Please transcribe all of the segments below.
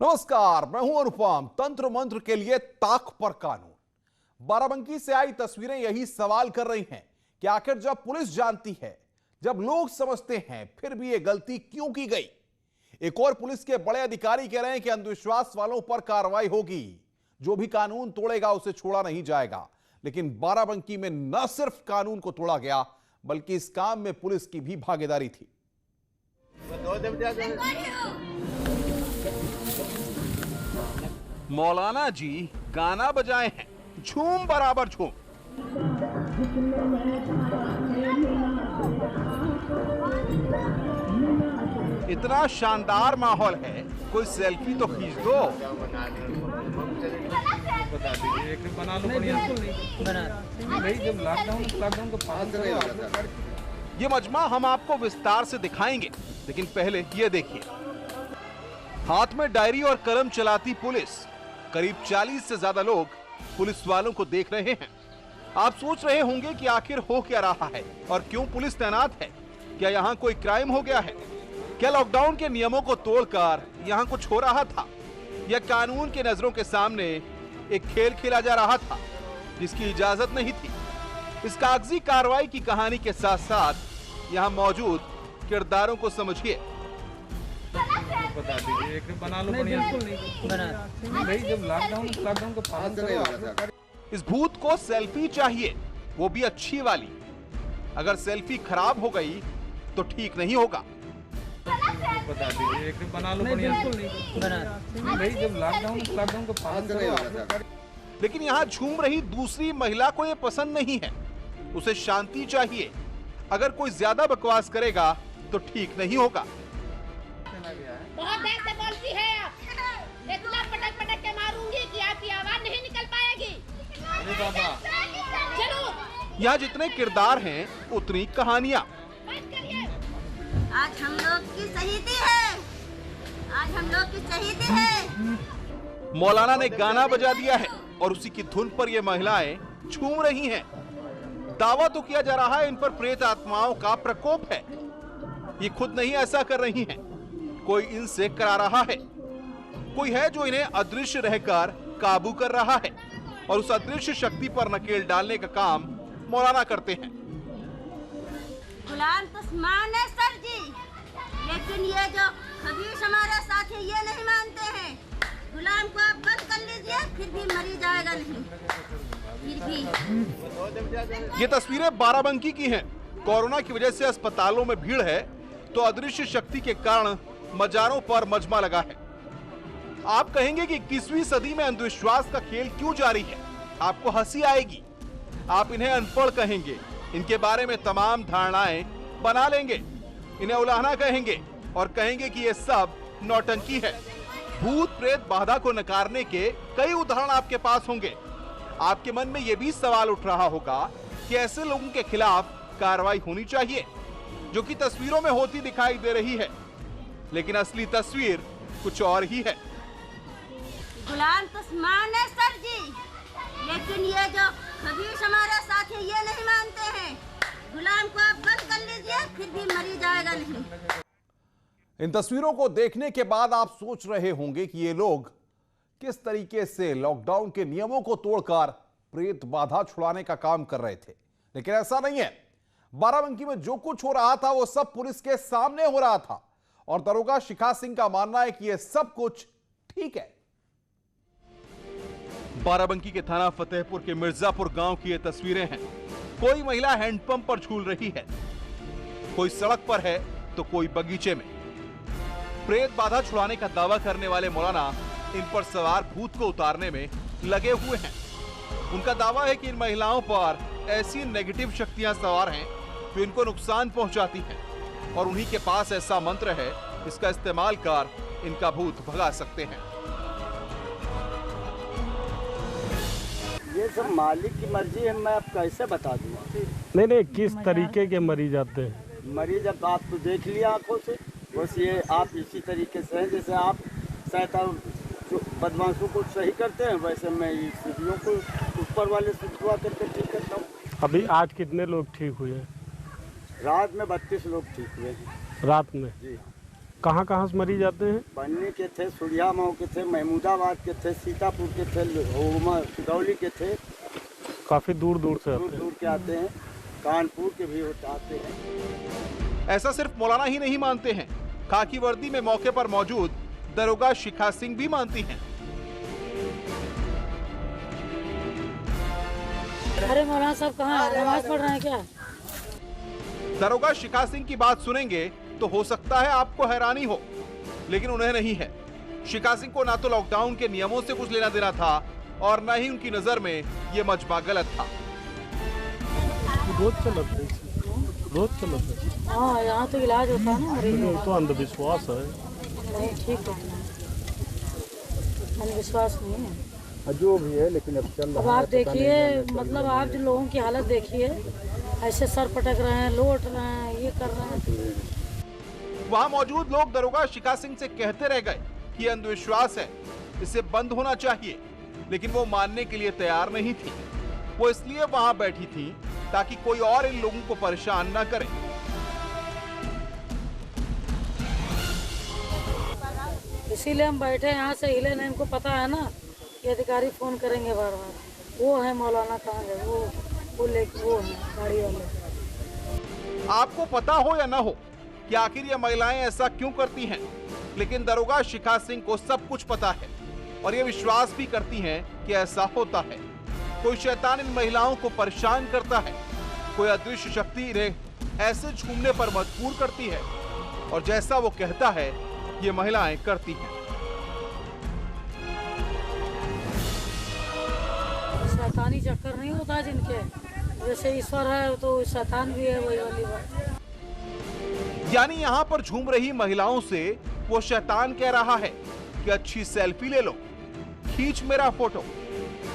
नमस्कार, मैं हूं अनुपम। तंत्र मंत्र के लिए ताक पर कानून। बाराबंकी से आई तस्वीरें यही सवाल कर रही हैं कि आखिर जब पुलिस जानती है, जब लोग समझते हैं, फिर भी यह गलती क्यों की गई। एक और पुलिस के बड़े अधिकारी कह रहे हैं कि अंधविश्वास वालों पर कार्रवाई होगी, जो भी कानून तोड़ेगा उसे छोड़ा नहीं जाएगा। लेकिन बाराबंकी में न सिर्फ कानून को तोड़ा गया, बल्कि इस काम में पुलिस की भी भागीदारी थी। मौलाना जी गाना बजाए हैं, झूम बराबर झूम। इतना शानदार माहौल है, कोई सेल्फी तो खींच दो। बता दीजिए, एक बना लो। भाई जब लॉकडाउन को पास करेगा। ये मजमा हम आपको विस्तार से दिखाएंगे, लेकिन पहले ये देखिए। हाथ में डायरी और कलम चलाती पुलिस। करीब 40 से ज्यादा लोग पुलिस वालों को देख रहे हैं। आप सोच रहे होंगे कि आखिर हो क्या रहा है और क्यों पुलिस तैनात है। क्या यहाँ कोई क्राइम हो गया है? क्या लॉकडाउन के नियमों को तोड़कर यहाँ कुछ हो रहा था, या कानून के नजरों के सामने एक खेल खेला जा रहा था जिसकी इजाजत नहीं थी? इस कागजी कार्रवाई की कहानी के साथ साथ यहाँ मौजूद किरदारों को समझिए। बता दीजिए, एक बना लो। भाई जब लॉकडाउन को पास करेगा। इस भूत को सेल्फी चाहिए, वो भी अच्छी वाली। अगर सेल्फी खराब हो गई तो ठीक नहीं होगा। बता दीजिए, एक बना लो। भाई जब लॉकडाउन को पास करेगा। लेकिन यहाँ झूम रही दूसरी महिला को ये पसंद नहीं है, उसे शांति चाहिए। अगर कोई ज्यादा बकवास करेगा तो ठीक नहीं होगा। बहुत देर से बोलती है आप, इतना पटक पटक के मारूंगी कि आपकी आवाज नहीं निकल पाएगी। अरे बाबा, चलो। यहाँ जितने किरदार हैं, उतनी कहानियाँ। आज हम लोग की शहीदी है, आज हम लोग की शहीदी है। मौलाना ने गाना बजा दिया है और उसी की धुन पर ये महिलाएं झूम रही हैं। दावा तो किया जा रहा है इन पर प्रेत आत्माओं का प्रकोप है। ये खुद नहीं ऐसा कर रही हैं, कोई इनसे करा रहा है। कोई है जो इन्हें अदृश्य रहकर काबू कर रहा है, और उस अदृश्य शक्ति पर नकेल डालने का काम मौलाना करते हैं। गुलाम तो मान है सर जी, लेकिन ये जो खबीस हमारे साथ है ये नहीं मानते हैं। गुलाम को आप बंद कर लीजिए, फिर भी मरी जाएगा नहीं। फिर भी ये तस्वीरें बाराबंकी की हैं। कोरोना की वजह से अस्पतालों में भीड़ है, तो अदृश्य शक्ति के कारण मजारों पर मजमा लगा है। आप कहेंगे कि 21वीं सदी में अंधविश्वास का खेल क्यों जारी है? आपको हंसी आएगी। आप इन्हें अनपढ़ कहेंगे, इनके बारे में तमाम धारणाएं बना लेंगे, इन्हें उलाहना कहेंगे और कहेंगे कि ये सब नौटंकी है। भूत प्रेत बाधा को नकारने के कई उदाहरण आपके पास होंगे। आपके मन में यह भी सवाल उठ रहा होगा कि ऐसे लोगों के खिलाफ कार्रवाई होनी चाहिए, जो कि तस्वीरों में होती दिखाई दे रही है, लेकिन असली तस्वीर कुछ और ही है। गुलाम तो मान है सर जी, लेकिन ये जो खबीस हमारे साथ है ये नहीं मानते हैं। गुलाम को आप बंद कर लीजिए, फिर भी मरी जाएगा नहीं। इन तस्वीरों को देखने के बाद आप सोच रहे होंगे कि ये लोग किस तरीके से लॉकडाउन के नियमों को तोड़कर प्रेत बाधा छुड़ाने का काम कर रहे थे, लेकिन ऐसा नहीं है। बाराबंकी में जो कुछ हो रहा था वो सब पुलिस के सामने हो रहा था, और दरोगा शिखा सिंह का मानना है कि यह सब कुछ ठीक है। बाराबंकी के थाना फतेहपुर के मिर्जापुर गांव की ये तस्वीरें हैं। कोई महिला हैंडपंप पर झूल रही है, कोई सड़क पर है तो कोई बगीचे में। प्रेत बाधा छुड़ाने का दावा करने वाले मौलाना इन पर सवार भूत को उतारने में लगे हुए हैं। उनका दावा है कि इन महिलाओं पर ऐसी नेगेटिव शक्तियां सवार हैं जो इनको नुकसान पहुंचाती हैं, और उन्हीं के पास ऐसा मंत्र है, इसका इस्तेमाल कर इनका भूत भगा सकते हैं। ये सब मालिक की मर्जी है, मैं अब कैसे बता दूँ? नहीं, किस तरीके के मरीज आते हैं? मरीज अब आप तो देख लिया आंखों से, बस ये आप इसी तरीके से हैं जैसे आप शैतान बदमाशों को सही करते हैं, वैसे मैं सीढ़ियों को ऊपर वाले से दुआ करके ठीक करता हूँ। अभी आज कितने लोग ठीक हुए? रात में 32 लोग ठीक हुए। रात में? जी। कहाँ कहाँ से मरीज आते हैं? बन्नी के थे, सुरिया मऊ के थे, महमूदाबाद के थे, सीतापुर के थे, सिगौली के थे। काफ़ी दूर दूर से दूर दूर के आते हैं, कानपुर के भी आते हैं। ऐसा सिर्फ मौलाना ही नहीं मानते हैं, खाकी वर्दी में मौके पर मौजूद दरोगा शिखा सिंह भी मानती हैं। अरे मौलाना साहब कहाँ नमाज पढ़ रहे हैं क्या? दरोगा शिखा सिंह की बात सुनेंगे तो हो सकता है आपको हैरानी हो, लेकिन उन्हें नहीं है। शिखा सिंह को ना तो लॉकडाउन के नियमों से कुछ लेना देना था और न ही उनकी नजर में ये मजमा गलत था। रोज चलते रोज चलते। हाँ, यहाँ तो इलाज होता है ना मरीज वो तो अंधविश्वास है। नहीं, ठीक है, अंधविश्वास नहीं है जो भी है, लेकिन अब चल रहा है। अब आप देखिए, मतलब आप जो लोगों की हालत देखिए, ऐसे सर पटक रहे हैं, लौट रहे हैं, ये कर रहे हैं। वहां मौजूद लोग दरोगा शिखा सिंह से कहते रह गए कि ये अंधविश्वास है, इसे बंद होना चाहिए, लेकिन वो मानने के लिए तैयार नहीं थी। वो इसलिए वहां बैठी थी ताकि कोई और इन लोगों को परेशान ना करे। इसीलिए हम बैठे यहाँ से हिले नहीं। इनको पता है ना कि अधिकारी फोन करेंगे बार बार। वो है मौलाना, कहाँ गए वो लेके, वो है गाड़ी वाले। आपको पता हो या ना हो कि आखिर ये महिलाएं ऐसा क्यों करती हैं, लेकिन दरोगा शिखा सिंह को सब कुछ पता है और ये विश्वास भी करती हैं कि ऐसा होता है। कोई शैतान इन महिलाओं को परेशान करता है, कोई अदृश्य शक्ति इन्हें ऐसे झूमने पर मजबूर करती है और जैसा वो कहता है ये महिलाएं करती हैं। शैतानी चक्कर नहीं होता जिनके, जैसे ईश्वर है तो शैतान भी है, वही वाली बात। यानी यहाँ पर झूम रही महिलाओं से वो शैतान कह रहा है कि अच्छी सेल्फी ले लो, खींच मेरा फोटो।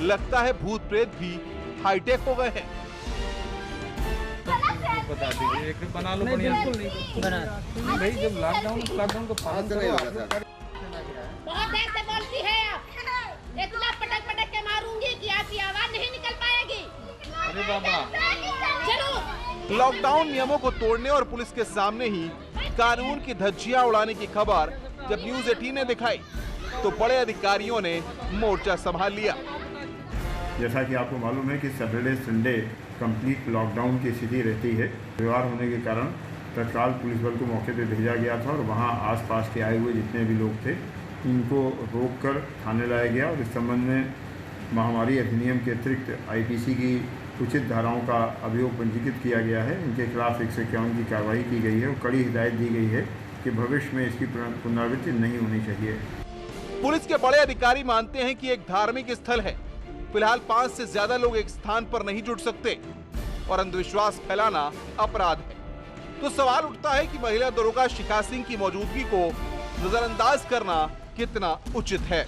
लगता है भूत प्रेत भी हाईटेक हो गए हैं। बता दीजिए, एक बना लो बढ़िया। भाई जब लॉकडाउन को पालन करो। बहुत देर से बोलती है आप, इतना पटक पटक के मारूंगी कि आपकी आवाज नहीं निकल पाएगी। अरे बाबा, जरूर। लॉकडाउन नियमों को तोड़ने और पुलिस के सामने ही कानून की धज्जियां उड़ाने की खबर जब न्यूज 18 ने दिखाई तो बड़े अधिकारियों ने मोर्चा संभाल लिया। जैसा कि आपको मालूम है कि सैटरडे संडे कंप्लीट लॉकडाउन की स्थिति रहती है। रविवार होने के कारण तत्काल पुलिस बल को मौके पर भेजा गया था और वहां आसपास के आए हुए जितने भी लोग थे इनको रोककर थाने लाया गया और इस संबंध में महामारी अधिनियम के अतिरिक्त आईपीसी की उचित धाराओं का अभियोग पंजीकृत किया गया है। इनके खिलाफ 151 की कार्रवाई की गई है और कड़ी हिदायत दी गई है कि भविष्य में इसकी पुनरावृत्ति नहीं होनी चाहिए। पुलिस के बड़े अधिकारी मानते हैं कि एक धार्मिक स्थल है, फिलहाल 5 से ज्यादा लोग एक स्थान पर नहीं जुट सकते और अंधविश्वास फैलाना अपराध है। तो सवाल उठता है कि महिला दरोगा शिखा सिंह की मौजूदगी को नजरअंदाज करना कितना उचित है।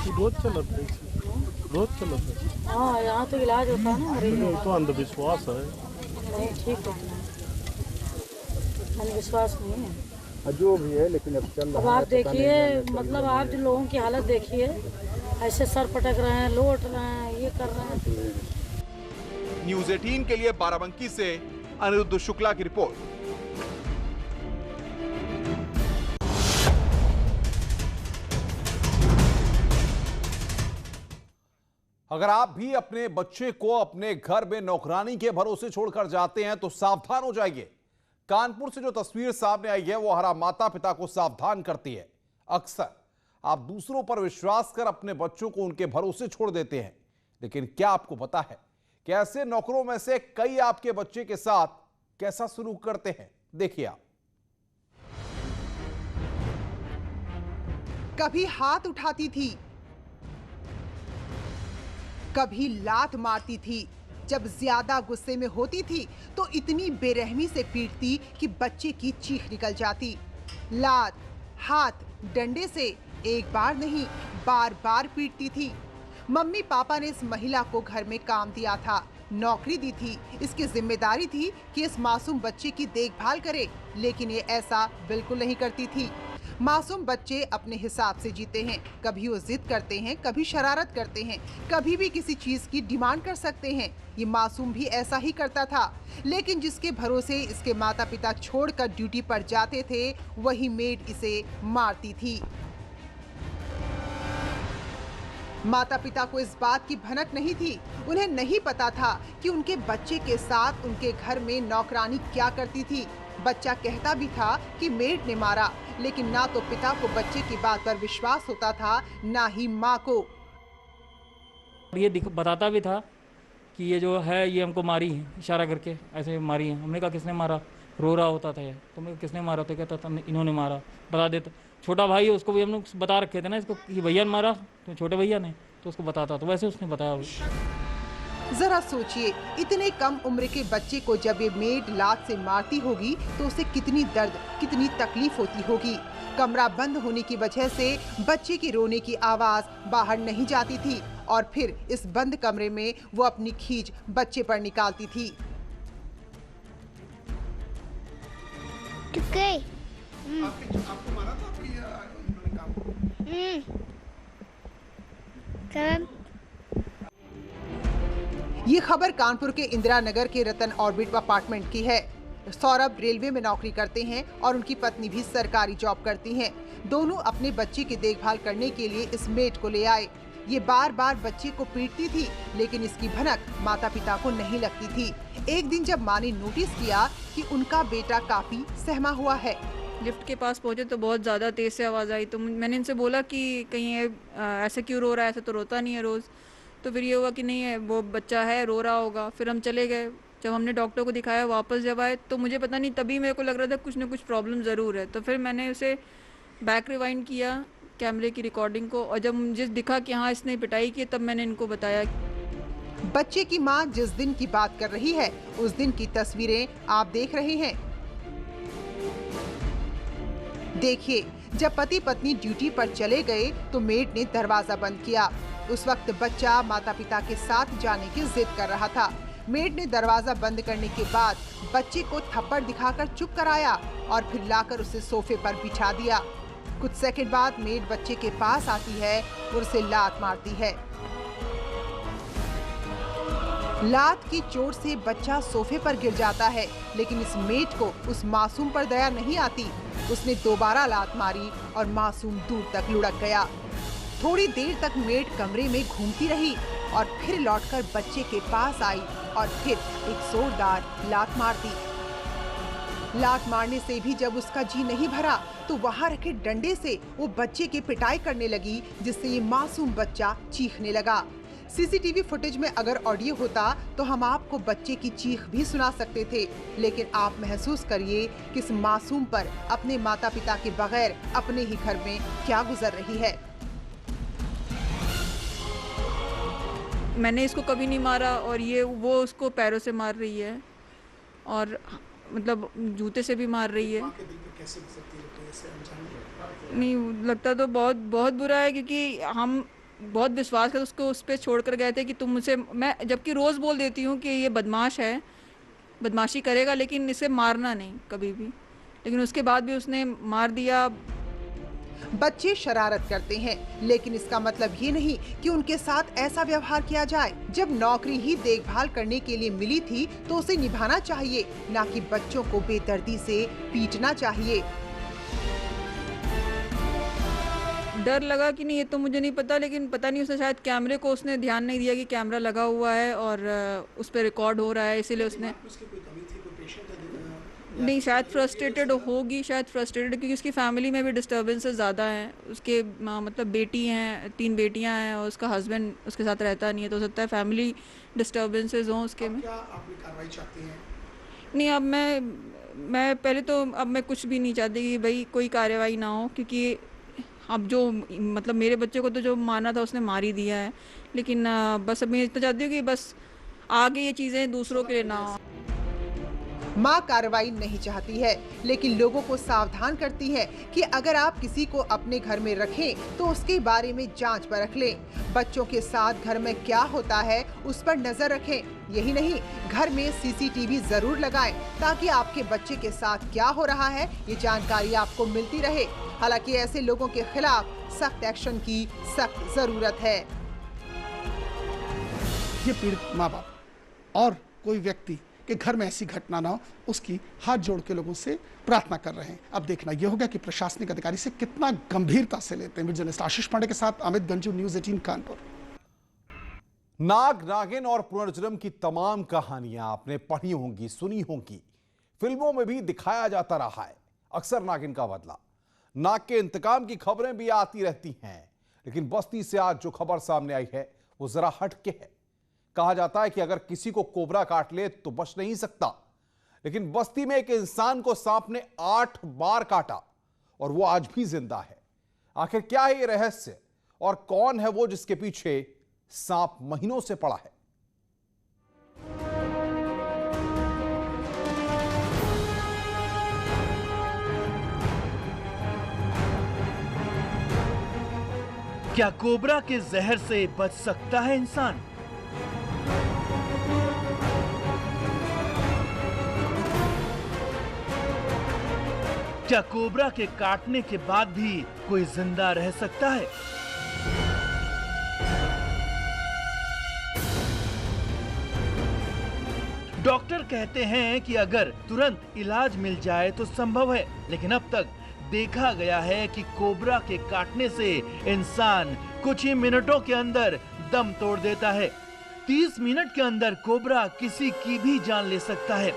रोज चलते रोज चलते। हाँ, यहाँ तो इलाज होता है ना मरीज। वो तो अंधविश्वास है। नहीं, ठीक है, अंधविश्वास नहीं है। जो भी है, लेकिन अब चल रहा अब आप देखिए, मतलब आप जो लोगों की हालत देखिए, ऐसे सर पटक रहे हैं, लौट रहे हैं, ये कर रहे हैं। न्यूज 18 के लिए बाराबंकी से अनिरुद्ध शुक्ला की रिपोर्ट। अगर आप भी अपने बच्चे को अपने घर में नौकरानी के भरोसे छोड़कर जाते हैं तो सावधान हो जाइए। कानपुर से जो तस्वीर सामने आई है वो हर माता पिता को सावधान करती है। अक्सर आप दूसरों पर विश्वास कर अपने बच्चों को उनके भरोसे छोड़ देते हैं, लेकिन क्या आपको पता है कि ऐसे नौकरों में से कई आपके बच्चे के साथ कैसा सलूक करते हैं? देखिए आप। कभी हाथ उठाती थी, कभी लात मारती थी। जब ज्यादा गुस्से में होती थी तो इतनी बेरहमी से पीटती कि बच्चे की चीख निकल जाती। लात, हाथ, डंडे से एक बार नहीं बार बार पीटती थी। मम्मी पापा ने इस महिला को घर में काम दिया था, नौकरी दी थी, इसकी जिम्मेदारी थी कि इस मासूम बच्चे की देखभाल करे, लेकिन ये ऐसा बिल्कुल नहीं करती थी। मासूम बच्चे अपने हिसाब से जीते हैं। कभी वो जिद करते हैं, कभी शरारत करते हैं, कभी भी किसी चीज की डिमांड कर सकते हैं। ये मासूम भी ऐसा ही करता था, लेकिन जिसके भरोसे इसके माता पिता छोड़कर ड्यूटी पर जाते थे, वही मेड इसे मारती थी। माता पिता को इस बात की भनक नहीं थी। उन्हें नहीं पता था कि उनके बच्चे के साथ उनके घर में नौकरानी क्या करती थी। बच्चा कहता भी था कि मेड ने मारा, लेकिन ना तो पिता को बच्चे की बात पर विश्वास होता था, ना ही माँ को। ये बताता भी था कि ये जो है ये हमको मारी है, इशारा करके ऐसे मारी है। हमने कहा किसने मारा? रो रहा होता था ये, तो मैं किसने मारा? तो कहता था इन्होंने मारा। बता देता, छोटा भाई है उसको भी हम लोग बता रखे थे ना इसको कि भैया ने मारा, तो छोटे भैया ने, तो उसको बताता, तो वैसे उसने बताया। जरा सोचिए, इतने कम उम्र के बच्चे को जब ये मेड लात से मारती होगी तो उसे कितनी दर्द, कितनी तकलीफ होती होगी। कमरा बंद होने की वजह से बच्चे की रोने की आवाज बाहर नहीं जाती थी और फिर इस बंद कमरे में वो अपनी खींच बच्चे पर निकालती थी। आपको मारा था ये खबर कानपुर के इंदिरा नगर के रतन ऑर्बिट अपार्टमेंट की है। सौरभ रेलवे में नौकरी करते हैं और उनकी पत्नी भी सरकारी जॉब करती हैं। दोनों अपने बच्चे की देखभाल करने के लिए इस मेड को ले आए। ये बार बार बच्चे को पीटती थी, लेकिन इसकी भनक माता पिता को नहीं लगती थी। एक दिन जब माँ ने नोटिस किया कि उनका बेटा काफी सहमा हुआ है, लिफ्ट के पास पहुंचे तो बहुत ज़्यादा तेज़ से आवाज़ आई। तो मैंने इनसे बोला कि कहीं ऐसे क्यों रो रहा है, ऐसे तो रोता नहीं है रोज़। तो फिर ये हुआ कि नहीं है, वो बच्चा है, रो रहा होगा। फिर हम चले गए। जब हमने डॉक्टर को दिखाया, वापस जब आए तो मुझे पता नहीं, तभी मेरे को लग रहा था कुछ ना कुछ प्रॉब्लम ज़रूर है। तो फिर मैंने उसे बैक रिवाइंड किया कैमरे की रिकॉर्डिंग को, और जब मुझे दिखा कि हाँ इसने पिटाई की, तब मैंने इनको बताया। बच्चे की माँ जिस दिन की बात कर रही है, उस दिन की तस्वीरें आप देख रहे हैं। देखिए, जब पति पत्नी ड्यूटी पर चले गए तो मेड ने दरवाजा बंद किया। उस वक्त बच्चा माता पिता के साथ जाने की जिद कर रहा था। मेड ने दरवाजा बंद करने के बाद बच्चे को थप्पड़ दिखाकर चुप कराया और फिर लाकर उसे सोफे पर बिठा दिया। कुछ सेकंड बाद मेड बच्चे के पास आती है और उसे लात मारती है। लात की चोट से बच्चा सोफे पर गिर जाता है, लेकिन इस मेड को उस मासूम पर दया नहीं आती। उसने दोबारा लात मारी और मासूम दूर तक लुढ़क गया। थोड़ी देर तक मेड कमरे में घूमती रही और फिर लौटकर बच्चे के पास आई और फिर एक जोरदार लात मार दी। लात मारने से भी जब उसका जी नहीं भरा तो वहां रखे डंडे से वो बच्चे की पिटाई करने लगी, जिससे ये मासूम बच्चा चीखने लगा। सीसीटीवी फुटेज में अगर ऑडियो होता तो हम आपको बच्चे की चीख भी सुना सकते थे, लेकिन आप महसूस करिए कि इस मासूम पर अपने माता पिता के बगैर अपने ही घर में क्या गुजर रही है। मैंने इसको कभी नहीं मारा और ये वो उसको पैरों से मार रही है और मतलब जूते से भी मार रही है। नहीं लगता तो बहुत बहुत बुरा है, क्योंकि हम बहुत विश्वास कर उसको उस पर छोड़ कर गए थे कि तुम मुझसे, मैं जबकि रोज़ बोल देती हूँ कि ये बदमाश है, बदमाशी करेगा, लेकिन इसे मारना नहीं कभी भी, लेकिन उसके बाद भी उसने मार दिया। बच्चे शरारत करते हैं, लेकिन इसका मतलब ये नहीं कि उनके साथ ऐसा व्यवहार किया जाए। जब नौकरी ही देखभाल करने के लिए मिली थी तो उसे निभाना चाहिए, ना कि बच्चों को बेदर्दी से पीटना चाहिए। डर लगा कि नहीं ये तो मुझे नहीं पता, लेकिन पता नहीं उसने शायद कैमरे को उसने ध्यान नहीं दिया कि कैमरा लगा हुआ है और उस पर रिकॉर्ड हो रहा है, इसीलिए उसने नहीं, शायद फ्रस्ट्रेटेड होगी, शायद फ्रस्ट्रेटेड, क्योंकि उसकी फैमिली में भी डिस्टर्बेंसेस ज़्यादा हैं। उसके मतलब बेटी हैं, 3 बेटियां हैं और उसका हस्बैंड उसके साथ रहता नहीं है, तो हो सकता है फैमिली डिस्टर्बेंसेस हों उसके में। क्या आप कार्रवाई चाहती हैं? नहीं, अब मैं पहले तो अब मैं कुछ भी नहीं चाहती कि भाई कोई कार्रवाई ना हो, क्योंकि अब जो मतलब मेरे बच्चे को तो जो मारना था उसने मार ही दिया है, लेकिन बस अब मैं इतना चाहती हूँ कि बस आगे ये चीज़ें दूसरों के लिए ना हो। माँ कार्रवाई नहीं चाहती है, लेकिन लोगों को सावधान करती है कि अगर आप किसी को अपने घर में रखें तो उसके बारे में जांच परख लें। बच्चों के साथ घर में क्या होता है उस पर नजर रखें। यही नहीं, घर में सीसीटीवी जरूर लगाएं ताकि आपके बच्चे के साथ क्या हो रहा है ये जानकारी आपको मिलती रहे। हालांकि ऐसे लोगों के खिलाफ सख्त एक्शन की सख्त जरूरत है। ये पीड़ित माँ बाप और कोई व्यक्ति के घर में ऐसी घटना ना हो, उसकी हाथ जोड़ के लोगों से प्रार्थना कर रहे हैं। अब देखना यह होगा कि प्रशासनिक अधिकारी से कितना गंभीरता से लेते हैं। जर्नलिस्ट आशीष पांडे के साथ अमित गंजू, न्यूज़ 18 कानपुर। नाग, नागिन और पुनर्जन्म की तमाम कहानियां आपने पढ़ी होंगी, सुनी होंगी, फिल्मों में भी दिखाया जाता रहा है। अक्सर नागिन का बदला, नाग के इंतकाम की खबरें भी आती रहती हैं। लेकिन बस्ती से आज जो खबर सामने आई है वो जरा हटके है। कहा जाता है कि अगर किसी को कोबरा काट ले तो बच नहीं सकता, लेकिन बस्ती में एक इंसान को सांप ने 8 बार काटा और वो आज भी जिंदा है। आखिर क्या है ये रहस्य और कौन है वो जिसके पीछे सांप महीनों से पड़ा है? क्या कोबरा के जहर से बच सकता है इंसान? क्या कोबरा के काटने के बाद भी कोई जिंदा रह सकता है? डॉक्टर कहते हैं कि अगर तुरंत इलाज मिल जाए तो संभव है, लेकिन अब तक देखा गया है कि कोबरा के काटने से इंसान कुछ ही मिनटों के अंदर दम तोड़ देता है। 30 मिनट के अंदर कोबरा किसी की भी जान ले सकता है।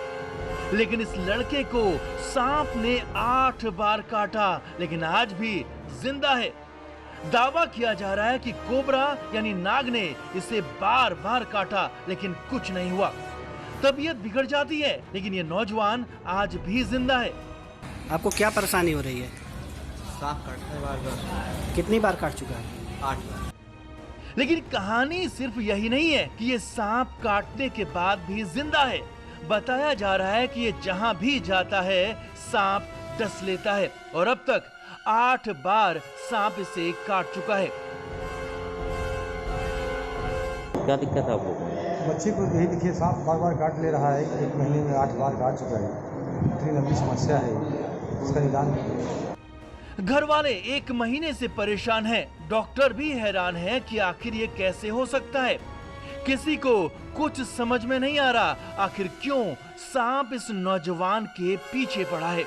लेकिन इस लड़के को सांप ने 8 बार काटा, लेकिन आज भी जिंदा है। दावा किया जा रहा है कि कोबरा यानी नाग ने इसे बार बार काटा, लेकिन कुछ नहीं हुआ। तबीयत बिगड़ जाती है, लेकिन ये नौजवान आज भी जिंदा है। आपको क्या परेशानी हो रही है? सांप काटता है बार बार। कितनी बार काट चुका है? 8 बार। लेकिन कहानी सिर्फ यही नहीं है कि ये सांप काटने के बाद भी जिंदा है। बताया जा रहा है कि ये जहां भी जाता है सांप डस लेता है और अब तक 8 बार सांप इसे काट चुका है। क्या दिक्कत है आपको? बच्चे को यही देखिए, सांप बार बार काट ले रहा है। 1 महीने में 8 बार काट चुका है। इतनी लंबी समस्या है, इसका निदान। घर वाले 1 महीने से परेशान हैं। डॉक्टर भी हैरान हैं कि आखिर ये कैसे हो सकता है। किसी को कुछ समझ में नहीं आ रहा, आखिर क्यों सांप इस नौजवान के पीछे पड़ा है।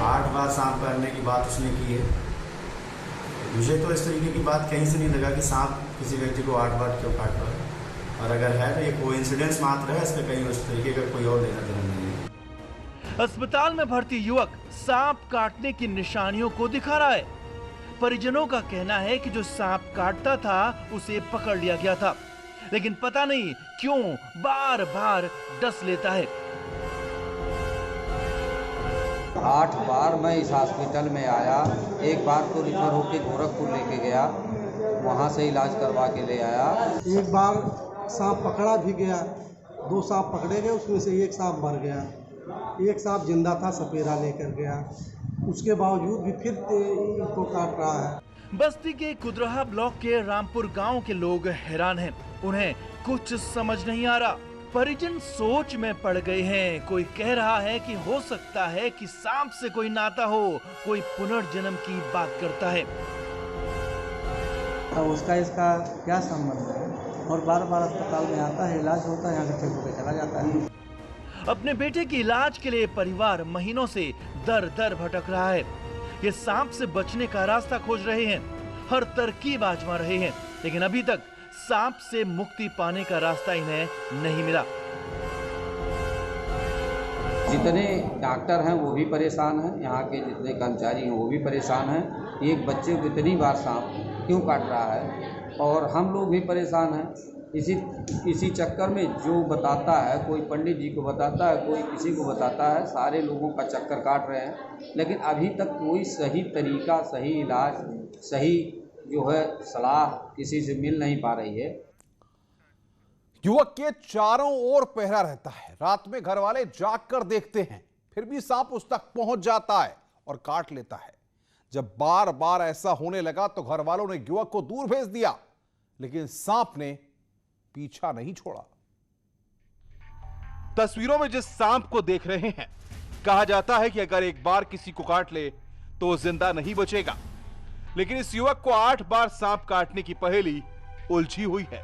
8 बार सांप काटने की बात उसने की है। मुझे तो इस तरीके की बात कहीं से नहीं लगा कि सांप किसी व्यक्ति को 8 बार क्यों काट रहा है, और अगर है तो ये कोइंसिडेंस मात्र है, इसका कहीं उस तरीके का कोई और लेना देना नहीं है। अस्पताल में भर्ती युवक सांप काटने की निशानियों को दिखा रहा है। परिजनों का कहना है कि जो सांप काटता था उसे पकड़ लिया गया था, लेकिन पता नहीं क्यों बार बार डस लेता है। 8 बार मैं इस हॉस्पिटल में आया। एक बार तो रिफर होके गोरखपुर लेके गया, वहाँ से इलाज करवा के ले आया। एक बार सांप पकड़ा भी गया, 2 सांप पकड़े गए, उसमें से 1 सांप मर गया। 1 सांप जिंदा था, सपेरा लेकर गया। उसके बावजूद भी फिर इनको काट रहा है। बस्ती के कुदरहा ब्लॉक के रामपुर गांव के लोग हैरान हैं। उन्हें कुछ समझ नहीं आ रहा। परिजन सोच में पड़ गए हैं। कोई कह रहा है कि हो सकता है कि सांप से कोई नाता हो, कोई पुनर्जन्म की बात करता है। तो उसका इसका क्या संबंध है? और बार बार अस्पताल में आता है, इलाज होता है, यहाँ से ठीक होकर चला जाता है। अपने बेटे के इलाज के लिए परिवार महीनों से दर दर भटक रहा है। ये सांप से बचने का रास्ता खोज रहे हैं, हर तरकीब आजमा रहे हैं, लेकिन अभी तक सांप से मुक्ति पाने का रास्ता इन्हें नहीं मिला। जितने डॉक्टर हैं वो भी परेशान हैं, यहाँ के जितने कर्मचारी हैं वो भी परेशान हैं। एक बच्चे को कितनी बार सांप क्यों काट रहा है, और हम लोग भी परेशान हैं। इसी चक्कर में जो बताता है, कोई पंडित जी को बताता है, कोई किसी को बताता है, सारे लोगों का चक्कर काट रहे हैं, लेकिन अभी तक कोई सही तरीका, सही इलाज, सही जो है सलाह किसी से मिल नहीं पा रही है। युवक के चारों ओर पहरा रहता है। रात में घर वाले जाग कर देखते हैं, फिर भी सांप उस तक पहुंच जाता है और काट लेता है। जब बार बार ऐसा होने लगा तो घर वालों ने युवक को दूर भेज दिया, लेकिन सांप ने पीछा नहीं छोड़ा। तस्वीरों में जिस सांप को देख रहे हैं, कहा जाता है कि अगर एक बार किसी को काट ले तो वो जिंदा नहीं बचेगा। लेकिन इस युवक को 8 बार सांप काटने की पहेली उलझी हुई है।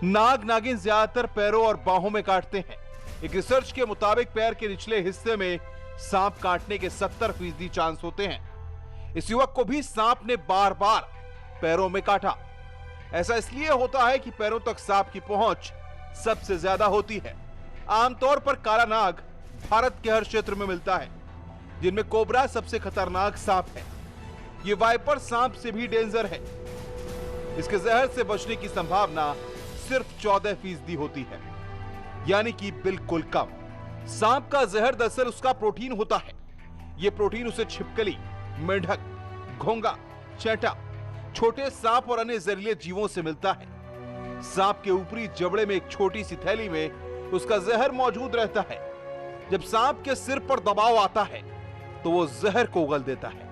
नाग नागिन ज्यादातर पैरों और बाहों में काटते हैं। एक रिसर्च के मुताबिक पैर के निचले हिस्से में सांप काटने के 70% चांस होते हैं। इस युवक को भी सांप ने बार बार पैरों में काटा। ऐसा इसलिए होता है कि पैरों तक सांप की पहुंच सबसे ज्यादा होती है। आमतौर पर काला नाग भारत के हर क्षेत्र में मिलता है, जिनमें कोबरा सबसे खतरनाक सांप है। ये वाइपर सांप से भी डेंजर है। इसके जहर से बचने की संभावना सिर्फ 14% होती है, यानी कि बिल्कुल कम। सांप का जहर दरअसल उसका प्रोटीन होता है। ये प्रोटीन उसे छिपकली, मेंढक, घोंगा, चैंटा, छोटे सांप और अन्य जहरीले जीवों से मिलता है। सांप के ऊपरी जबड़े में एक छोटी सी थैली में उसका जहर मौजूद रहता है। जब सांप के सिर पर दबाव आता है तो वो जहर को उगल देता है।